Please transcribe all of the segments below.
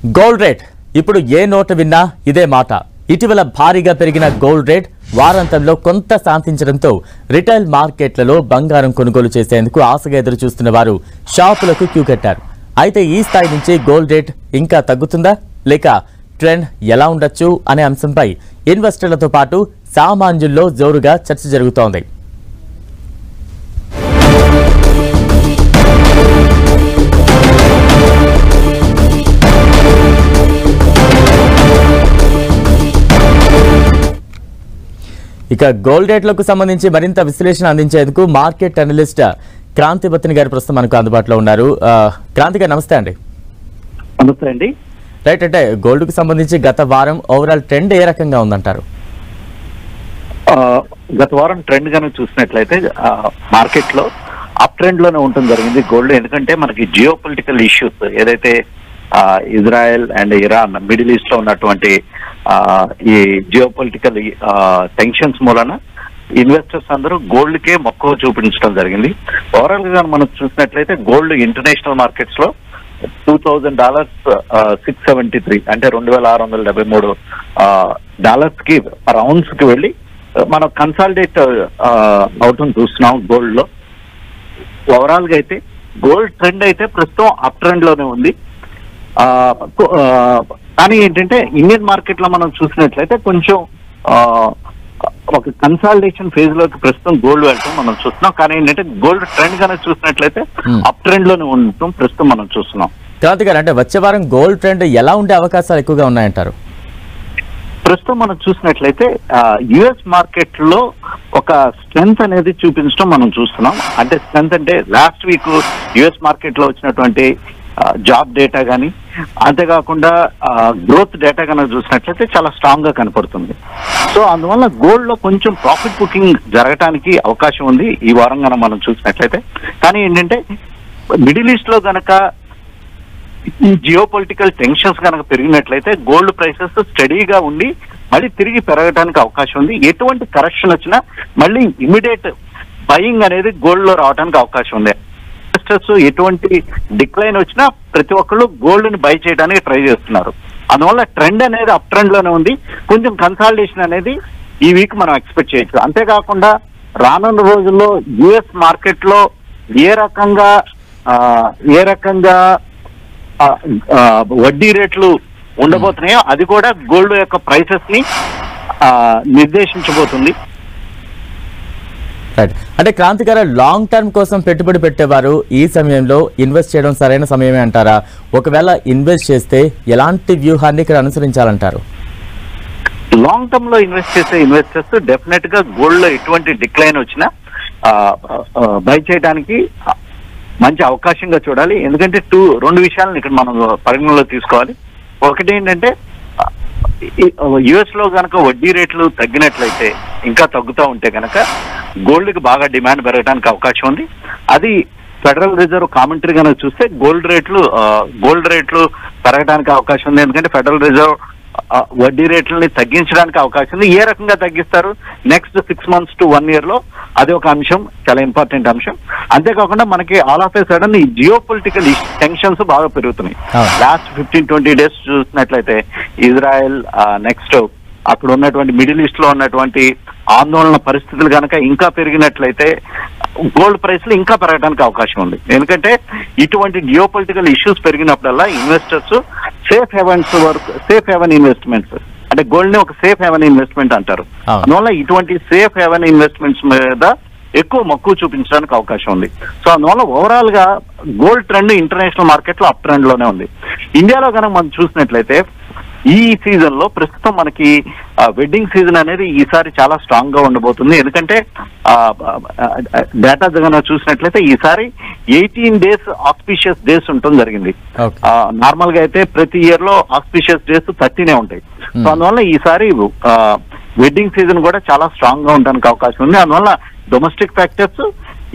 Gold rate ఇప్పుడు ఏ నోట విన్నా ఇదే మాట. ఇటీవల భారీగా పెరిగిన గోల్డ్ రేట్ వారాంతంలో కొంత శాంతించడంతో రిటైల్ మార్కెట్లలో బంగారం కొనుగోలు చేసేందుకు ఆశగా ఎదురు చూస్తున్న వారు షాపులకు క్యూ కట్టారు. అయితే ఈ స్థాయి నుంచి గోల్డ్ రేట్ ఇంకా తగ్గుతుందా లేక ట్రెండ్ ఎలా ఉండొచ్చు అనే అంశంపై ఇన్వెస్టర్లతో పాటు సామాన్యుల్లో జోరుగా చర్చ జరుగుతోంది. ఇక గోల్డ్ రేట్లకు సంబంధించి మరింత విశ్లేషణ అందించేందుకు మార్కెట్ అనలిస్ట్ క్రాంతి బత్తిని గారు ప్రస్తుతం మనకు అందుబాటులో ఉన్నారు. క్రాంతి గారు నమస్తే అండి. నమస్తే అండి. రైట్, అంటే గోల్డ్ కు సంబంధించి గత వారం ఓవరాల్ ట్రెండ్ ఏ రకంగా ఉందంటారు? గత వారం ట్రెండ్ గానే చూసినట్లయితే మార్కెట్ లో అప్ ట్రెండ్ లోనే ఉంటుంది జరిగింది గోల్డ్. ఎందుకంటే మనకి జియో పొలిటికల్ ఇష్యూస్ ఏదైతే Israel and Iran middle east లో ఉన్నటువంటి ఈ జియో పొలిటికల్ టెన్షన్స్ మూలన ఇన్వెస్టర్స్ అందరూ గోల్డ్ కే మక్కువ చూపించడం జరిగింది. ఓవరాల్ గా మనం చూసినట్లయితే గోల్డ్ ఇంటర్నేషనల్ మార్కెట్స్ లో $2,000 673 అంటే $2,673 కి రౌండ్స్ కి వెళ్ళి మనం కన్సాలిడేట్ అవుతుంది చూస్తున్నాం గోల్డ్ లో. ఓవరాల్ గా అయితే గోల్డ్ ట్రెండ్ అయితే ప్రస్తుతం అప్ ట్రెండ్ లోనే ఉంది. కానీ ఏంటంటే ఇండియన్ మార్కెట్ లో మనం చూసినట్లయితే కొంచెం ఒక కన్సాలిడేషన్ ఫేజ్ లోకి ప్రస్తుతం గోల్డ్ వెళ్ళటం మనం చూస్తున్నాం. కానీ ఏంటంటే గోల్డ్ ట్రెండ్ గానే చూసినట్లయితే అప్ ట్రెండ్ లోనే ఉండటం ప్రస్తుతం మనం చూస్తున్నాం. క్రాంతి గారు, అంటే వచ్చే వారం గోల్డ్ ట్రెండ్ ఎలా ఉండే అవకాశాలు ఎక్కువగా ఉన్నాయంటారు? ప్రస్తుతం మనం చూసినట్లయితే యుఎస్ మార్కెట్ లో ఒక స్ట్రెంగ్త్ అనేది చూపించడం మనం చూస్తున్నాం. అంటే స్ట్రెంగ్త్ అంటే లాస్ట్ వీక్ యుఎస్ మార్కెట్ లో వచ్చినటువంటి జాబ్ డేటా కానీ అంతేకాకుండా గ్రోత్ డేటా కనుక చూసినట్లయితే చాలా స్ట్రాంగ్ గా కనపడుతుంది. సో అందువల్ల గోల్డ్ లో కొంచెం ప్రాఫిట్ బుకింగ్ జరగటానికి అవకాశం ఉంది ఈ వారం కనుక మనం చూసినట్లయితే. కానీ ఏంటంటే మిడిల్ ఈస్ట్ లో గనక ఈ జియో పొలిటికల్ టెన్షన్స్ కనుక పెరిగినట్లయితే గోల్డ్ ప్రైసెస్ స్టడీగా ఉండి మళ్ళీ తిరిగి పెరగడానికి అవకాశం ఉంది. ఎటువంటి కరెక్షన్ వచ్చినా మళ్ళీ ఇమీడియట్ బయింగ్ అనేది గోల్డ్ లో రావడానికి అవకాశం ఉంది. ఇన్వెస్టర్స్ ఎటువంటి డిక్లైన్ వచ్చినా ప్రతి ఒక్కళ్ళు గోల్డ్ ని బై చేయడానికి ట్రై చేస్తున్నారు. అందువల్ల ట్రెండ్ అనేది అప్ ట్రెండ్ లోనే ఉంది. కొంచెం కన్సాలిడేషన్ అనేది ఈ వీక్ మనం ఎక్స్పెక్ట్ చేయొచ్చు. అంతేకాకుండా రానున్న రోజుల్లో యుఎస్ మార్కెట్ లో ఏ రకంగా వడ్డీ రేట్లు ఉండబోతున్నాయో అది కూడా గోల్డ్ యొక్క ప్రైసెస్ ని నిర్దేశించబోతుంది. అంటే క్రాంతి గారు, లాంగ్ టర్మ్ కోసం పెట్టుబడి పెట్టేవారు ఈ సమయంలో ఇన్వెస్ట్ చేయడం సరైన సమయమే అంటారా? ఒకవేళ ఇన్వెస్ట్ చేస్తే ఎలాంటి వ్యూహాన్ని ఇక్కడ అనుసరించాలంటారు? లాంగ్ టర్మ్ లో ఇన్వెస్ట్ చేసే ఇన్వెస్టర్స్ డెఫినెట్ గా గోల్డ్ లో ఎటువంటి డిక్లైన్ వచ్చినా బై చేయడానికి మంచి అవకాశంగా చూడాలి. ఎందుకంటే రెండు విషయాలను ఇక్కడ మనం పరిగణనలో తీసుకోవాలి. ఒకటి ఏంటంటే యుఎస్ లో కనుక వడ్డీ రేట్లు తగ్గినట్లయితే ఇంకా తగ్గుతూ ఉంటే కనుక గోల్డ్ కి బాగా డిమాండ్ పెరగడానికి అవకాశం ఉంది. అది ఫెడరల్ రిజర్వ్ కామెంటరీ కనుక చూస్తే గోల్డ్ రేట్లు పెరగడానికి అవకాశం ఉంది. ఎందుకంటే ఫెడరల్ రిజర్వ్ వడ్డీ రేట్లని తగ్గించడానికి అవకాశం ఉంది. ఏ రకంగా తగ్గిస్తారు నెక్స్ట్ 6 months to 1 year లో అది ఒక అంశం, చాలా ఇంపార్టెంట్ అంశం. అంతేకాకుండా మనకి ఆల్ ఆఫ్ ఏ సడన్ ఈ జియో పొలిటికల్ టెన్షన్స్ బాగా పెరుగుతున్నాయి. లాస్ట్ 15-20 days చూసినట్లయితే ఇజ్రాయెల్ నెక్స్ట్ అక్కడ ఉన్నటువంటి మిడిల్ ఈస్ట్ లో ఉన్నటువంటి ఆందోళన పరిస్థితులు కనుక ఇంకా పెరిగినట్లయితే గోల్డ్ ప్రైస్లు ఇంకా పెరగడానికి అవకాశం ఉంది. ఎందుకంటే ఇటువంటి జియో పొలిటికల్ ఇష్యూస్ పెరిగినప్పుడల్లా ఇన్వెస్టర్స్ సేఫ్ హెవెన్ ఇన్వెస్ట్మెంట్స్ అంటే గోల్డ్ ని ఒక సేఫ్ హెవెన్ ఇన్వెస్ట్మెంట్ అంటారు. అందువల్ల ఇటువంటి సేఫ్ హెవెన్ ఇన్వెస్ట్మెంట్స్ మీద ఎక్కువ మక్కువ చూపించడానికి అవకాశం ఉంది. సో అందువల్ల ఓవరాల్ గా గోల్డ్ ట్రెండ్ ఇంటర్నేషనల్ మార్కెట్ లో అప్ ట్రెండ్ లోనే ఉంది. ఇండియాలో కనుక మనం చూసినట్లయితే ఈ సీజన్ లో ప్రస్తుతం మనకి వెడ్డింగ్ సీజన్ అనేది ఈసారి చాలా స్ట్రాంగ్ గా ఉండబోతుంది. ఎందుకంటే డేటా కనుక చూసినట్లయితే ఈసారి 18 days ఆస్పిషియస్ డేస్ ఉండటం జరిగింది. నార్మల్ గా అయితే ప్రతి ఇయర్ లో ఆస్పిషియస్ డేస్ 30 ఉంటాయి. సో అందువల్ల ఈసారి వెడ్డింగ్ సీజన్ కూడా చాలా స్ట్రాంగ్ గా ఉండడానికి అవకాశం ఉంది. అందువల్ల డొమెస్టిక్ ఫ్యాక్టర్స్,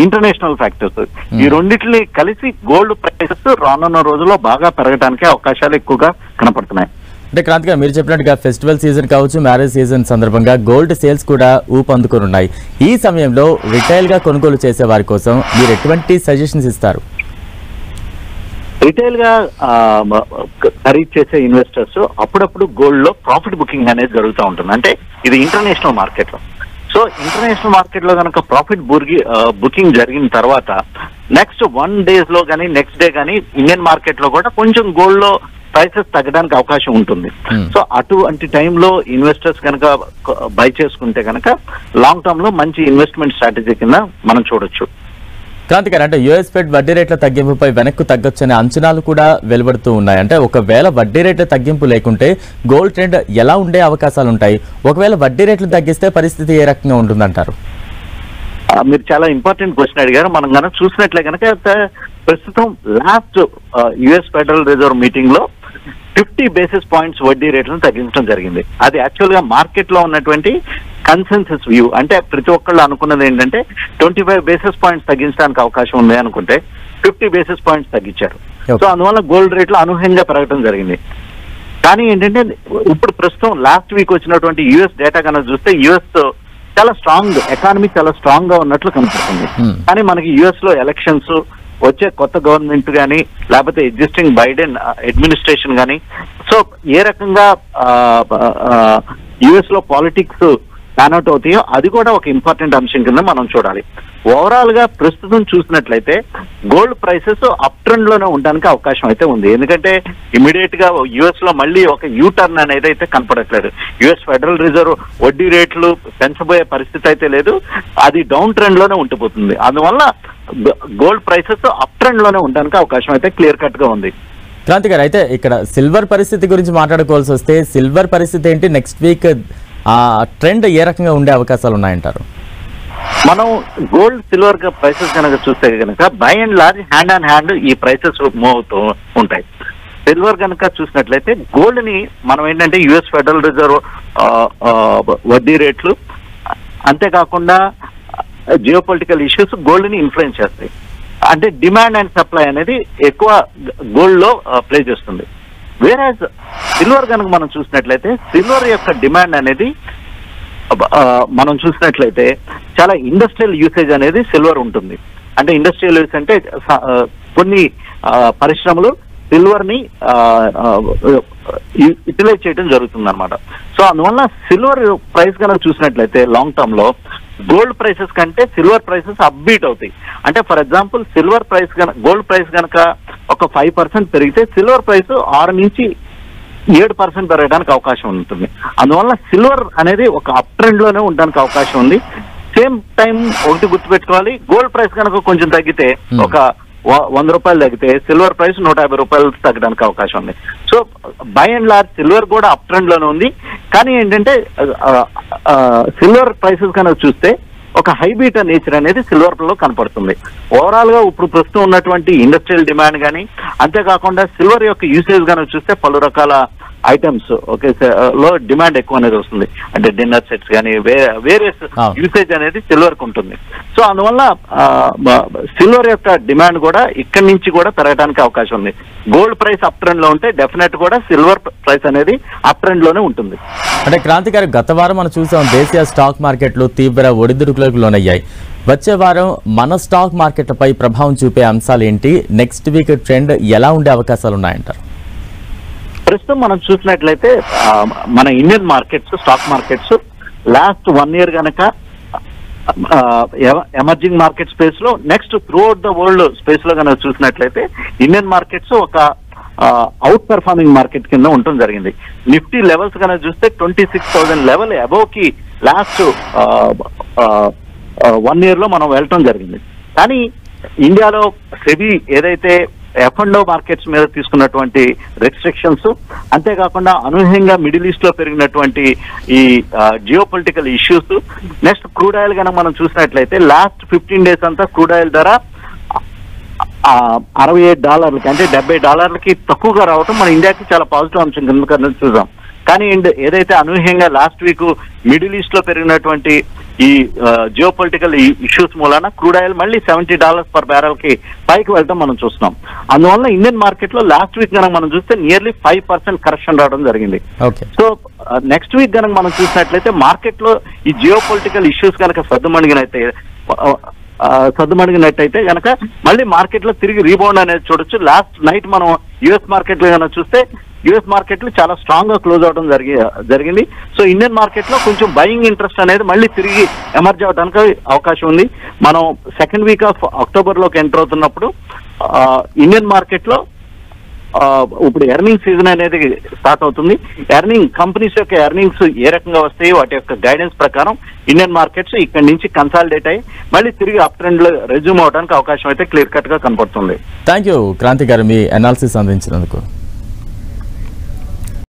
ఇంటర్నేషనల్ ఫ్యాక్టర్స్ ఈ రెండింటిని కలిసి గోల్డ్ ప్రైసెస్ రానున్న రోజుల్లో బాగా పెరగడానికి అవకాశాలు ఎక్కువగా కనపడుతున్నాయి. అంటే క్రాంతి గారు, మీరు చెప్పినట్టుగా ఫెస్టివల్ సీజన్ కావచ్చు, మ్యారేజ్ సీజన్ సందర్భంగా గోల్డ్ సేల్స్ కూడా ఊపందుకున్నాయి. ఈ సమయంలో రిటైల్ గా కొనుగోలు చేసే వారి కోసం మీరు ఎటువంటి సజెషన్స్ ఇస్తారు? రిటైల్ గా ఖరీదు చేసే ఇన్వెస్టర్స్ అప్పుడప్పుడు గోల్డ్ లో ప్రాఫిట్ బుకింగ్ అనేది జరుగుతూ ఉంటుంది. అంటే ఇది ఇంటర్నేషనల్ మార్కెట్ లో. సో ఇంటర్నేషనల్ మార్కెట్ లో కనుక ప్రాఫిట్ బుకింగ్ జరిగిన తర్వాత నెక్స్ట్ 1 days లో కానీ నెక్స్ట్ డే కానీ ఇండియన్ మార్కెట్ లో కూడా కొంచెం గోల్డ్ లో ప్రైసెస్ తగ్గడానికి అవకాశం ఉంటుంది. సో అటువంటి టైంలో ఇన్వెస్టర్స్ కనుక బై చేసుకుంటే కనుక లాంగ్ టర్మ్ లో మంచి ఇన్వెస్ట్మెంట్ స్ట్రాటజీ కింద మనం చూడొచ్చు. క్రాంతి గారు, అంటే యుఎస్ ఫెడ్ వడ్డీ రేట్ల తగ్గింపుపై వెనక్కు తగ్గొచ్చనే అంచనాలు కూడా వెలువడుతూ ఉన్నాయి. అంటే ఒకవేళ వడ్డీ రేట్ల తగ్గింపు లేకుంటే గోల్డ్ ట్రెండ్ ఎలా ఉండే అవకాశాలు ఉంటాయి? ఒకవేళ వడ్డీ రేట్లు తగ్గిస్తే పరిస్థితి ఏ రకంగా ఉంటుందంటారు? మీరు చాలా ఇంపార్టెంట్ క్వశ్చన్ అడిగారు. మనం కనుక చూసినట్లే కనుక ప్రస్తుతం last US federal reserve meeting లో 50 basis points వడ్డీ రేట్లను తగ్గించడం జరిగింది. అది యాక్చువల్ గా మార్కెట్ లో ఉన్నటువంటి కన్సెన్సస్ వ్యూ. అంటే ప్రతి ఒక్కళ్ళు అనుకున్నది ఏంటంటే 25 basis points తగ్గించడానికి అవకాశం ఉంది అనుకుంటే 50 basis points తగ్గించారు. సో అందువల్ల గోల్డ్ రేట్లు అనూహ్యంగా పెరగడం జరిగింది. కానీ ఏంటంటే ఇప్పుడు ప్రస్తుతం లాస్ట్ వీక్ వచ్చినటువంటి యుఎస్ డేటా కనుక చూస్తే యుఎస్ చాలా స్ట్రాంగ్ ఎకానమీ, చాలా స్ట్రాంగ్ గా ఉన్నట్లు కనపడుతుంది. కానీ మనకి యుఎస్ లో ఎలక్షన్స్, వచ్చే కొత్త గవర్నమెంట్ కానీ లేకపోతే ఎగ్జిస్టింగ్ బైడెన్ అడ్మినిస్ట్రేషన్ కానీ, సో ఏ రకంగా యుఎస్ లో పాలిటిక్స్ ప్యాన్అవుట్ అవుతాయో అది కూడా ఒక ఇంపార్టెంట్ అంశం కింద మనం చూడాలి. ఓవరాల్ గా ప్రస్తుతం చూసినట్లయితే గోల్డ్ ప్రైసెస్ అప్ ట్రెండ్ లోనే ఉండడానికి అవకాశం అయితే ఉంది. ఎందుకంటే ఇమీడియట్ గా యుఎస్ లో మళ్ళీ ఒక యూ టర్న్ అనేది అయితే కనపడట్లేదు. యుఎస్ ఫెడరల్ రిజర్వ్ వడ్డీ రేట్లు పెంచబోయే పరిస్థితి అయితే లేదు, అది డౌన్ ట్రెండ్ లోనే ఉండిపోతుంది. అందువల్ల గోల్డ్ ప్రైసెస్ అప్ ట్రెండ్ లోనే ఉండడానికి అవకాశం అయితే క్లియర్ కట్ గా ఉంది. క్రాంతి గారు, అయితే ఇక్కడ సిల్వర్ పరిస్థితి గురించి మాట్లాడుకోవాల్సి వస్తే సిల్వర్ పరిస్థితి ఏంటి? నెక్స్ట్ వీక్ ట్రెండ్ ఏ రకంగా ఉండే అవకాశాలు ఉన్నాయంటారు? మనం గోల్డ్ సిల్వర్ ప్రైసెస్ కనుక చూస్తే కనుక by and large hand on hand ఈ ప్రైసెస్ మూవ్ అవుతూ ఉంటాయి. సిల్వర్ కనుక చూసినట్లయితే గోల్డ్ ని మనం ఏంటంటే యుఎస్ ఫెడరల్ రిజర్వ్ వడ్డీ రేట్లు, అంతేకాకుండా జియో పొలిటికల్ ఇష్యూస్ గోల్డ్ ని ఇన్ఫ్లుయెన్స్ చేస్తాయి. అంటే డిమాండ్ అండ్ సప్లై అనేది ఎక్కువ గోల్డ్ లో ప్లే చేస్తుంది. వేరేజ్ సిల్వర్ కనుక మనం చూసినట్లయితే సిల్వర్ యొక్క డిమాండ్ అనేది మనం చూసినట్లయితే చాలా ఇండస్ట్రియల్ యూసేజ్ అనేది సిల్వర్ ఉంటుంది. అంటే ఇండస్ట్రియల్ యూస్ అంటే కొన్ని పరిశ్రమలు సిల్వర్ ని యూటిలైజ్ చేయడం జరుగుతుంది అనమాట. సో అందువల్ల సిల్వర్ ప్రైస్ కనుక చూసినట్లయితే లాంగ్ టర్మ్ లో గోల్డ్ ప్రైసెస్ కంటే సిల్వర్ ప్రైసెస్ అప్బీట్ అవుతాయి. అంటే ఫర్ ఎగ్జాంపుల్ సిల్వర్ ప్రైస్ కనుక గోల్డ్ ప్రైస్ కనుక ఒక 5% పెరిగితే సిల్వర్ ప్రైస్ 6 నుంచి 7% పెరగడానికి అవకాశం ఉంటుంది. అందువల్ల సిల్వర్ అనేది ఒక అప్ ట్రెండ్ లోనే ఉండడానికి అవకాశం ఉంది. సేమ్ టైం ఒకటి గుర్తుపెట్టుకోవాలి, గోల్డ్ ప్రైస్ కనుక కొంచెం తగ్గితే ఒక 100 రూపాయలు తగ్గితే సిల్వర్ ప్రైస్ 150 రూపాయలు తగ్గడానికి అవకాశం ఉంది. So by and large silver కూడా అప్ ట్రెండ్ లోనే ఉంది. కానీ ఏంటంటే సిల్వర్ ప్రైసెస్ కనుక చూస్తే ఒక హైబీటా నేచర్ అనేది సిల్వర్ లో కనపడుతుంది. ఓవరాల్ గా ఇప్పుడు ప్రస్తుతం ఉన్నటువంటి ఇండస్ట్రియల్ డిమాండ్ కానీ, అంతేకాకుండా సిల్వర్ యొక్క యూసేజ్ కనుక చూస్తే పలు రకాల ఐటమ్స్ లో డిమాండ్ ఎక్కువ అనేది వస్తుంది. అంటే డిన్నర్ సెట్స్ కానీ వేరియస్ యూసేజ్ అనేది సిల్వర్ కు ఉంటుంది. సో అందువల్ల సిల్వర్ యొక్క డిమాండ్ కూడా ఇక్కడి నుంచి కూడా పెరగడానికి అవకాశం ఉంది. గోల్డ్ ప్రైస్ అప్ ట్రెండ్ లో ఉంటే డెఫినెట్ కూడా సిల్వర్ ప్రైస్ అనేది అప్ ట్రెండ్ లోనే ఉంటుంది. అంటే క్రాంతి గారు, గత వారం మనం చూసాం దేశీయ స్టాక్ మార్కెట్లు తీవ్ర ఒడిదుడుకులకు లోనయ్యాయి. వచ్చే వారం మన స్టాక్ మార్కెట్లపై ప్రభావం చూపే అంశాలు ఏంటి? నెక్స్ట్ వీక్ ట్రెండ్ ఎలా ఉండే అవకాశాలు ఉన్నాయంటారు? ప్రస్తుతం మనం చూసినట్లయితే మన Indian markets, stock markets last 1 year కనుక ఎమర్జింగ్ మార్కెట్ స్పేస్ లో, next throughout the world space లో కనుక చూసినట్లయితే ఇండియన్ మార్కెట్స్ ఒక అవుట్ పర్ఫార్మింగ్ మార్కెట్ కింద ఉండటం జరిగింది. నిఫ్టీ లెవెల్స్ కనుక చూస్తే 26,000 లెవెల్ అబోవ్ కి లాస్ట్ 1 year లో మనం వెళ్ళటం జరిగింది. కానీ ఇండియాలో సెబీ ఏదైతే F&O మార్కెట్స్ మీద తీసుకున్నటువంటి రెస్ట్రిక్షన్స్, అంతేకాకుండా అనూహ్యంగా మిడిల్ ఈస్ట్ లో పెరిగినటువంటి ఈ geo political issues, next crude oil కనుక మనం చూసినట్లయితే లాస్ట్ 15 days అంతా క్రూడ్ ఆయిల్ ధర $68 అంటే $70 తక్కువగా రావటం మన ఇండియాకి చాలా పాజిటివ్ అంశం కింద చూసాం. కానీ ఏదైతే అనూహ్యంగా లాస్ట్ వీక్ మిడిల్ ఈస్ట్ లో పెరిగినటువంటి ఈ జియో పొలిటికల్ ఇష్యూస్ మూలాన క్రూడ్ ఆయిల్ మళ్ళీ $70 per barrel కి పైకి వెళ్ళటం మనం చూస్తున్నాం. అందువల్ల ఇండియన్ మార్కెట్ లో లాస్ట్ వీక్ కనుక మనం చూస్తే నియర్లీ 5% కరెక్షన్ రావడం జరిగింది. సో నెక్స్ట్ వీక్ కనుక మనం చూసినట్లయితే మార్కెట్ లో ఈ జియో పొలిటికల్ ఇష్యూస్ కనుక సర్దుమణిగినైతే సర్దుమణిగినట్టయితే కనుక మళ్ళీ మార్కెట్ లో తిరిగి రీబౌండ్ అనేది చూడొచ్చు. లాస్ట్ నైట్ మనం యుఎస్ మార్కెట్ లో కనుక చూస్తే యుఎస్ మార్కెట్లు చాలా స్ట్రాంగ్ గా క్లోజ్ అవడం జరిగింది. సో ఇండియన్ మార్కెట్ లో కొంచెం బయింగ్ ఇంట్రెస్ట్ అనేది మళ్ళీ తిరిగి ఎమర్జ్ అవడానికి అవకాశం ఉంది. మనం సెకండ్ వీక్ ఆఫ్ అక్టోబర్ లోకి ఎంటర్ అవుతున్నప్పుడు ఇండియన్ మార్కెట్ లో ఇప్పుడు ఎర్నింగ్ సీజన్ అనేది స్టార్ట్ అవుతుంది. కంపెనీస్ యొక్క ఎర్నింగ్స్ ఏ రకంగా వస్తాయి, వాటి యొక్క గైడెన్స్ ప్రకారం ఇండియన్ మార్కెట్స్ ఇక్కడి నుంచి కన్సాలిడేట్ అయ్యి మళ్ళీ తిరిగి అప్ ట్రెండ్ లో రెజ్యూమ్ అవడానికి అవకాశం అయితే క్లియర్ కట్ గా కనపడుతుంది. థ్యాంక్ యూ క్రాంతి గారు మీ అనాలిసిస్ అందించినందుకు.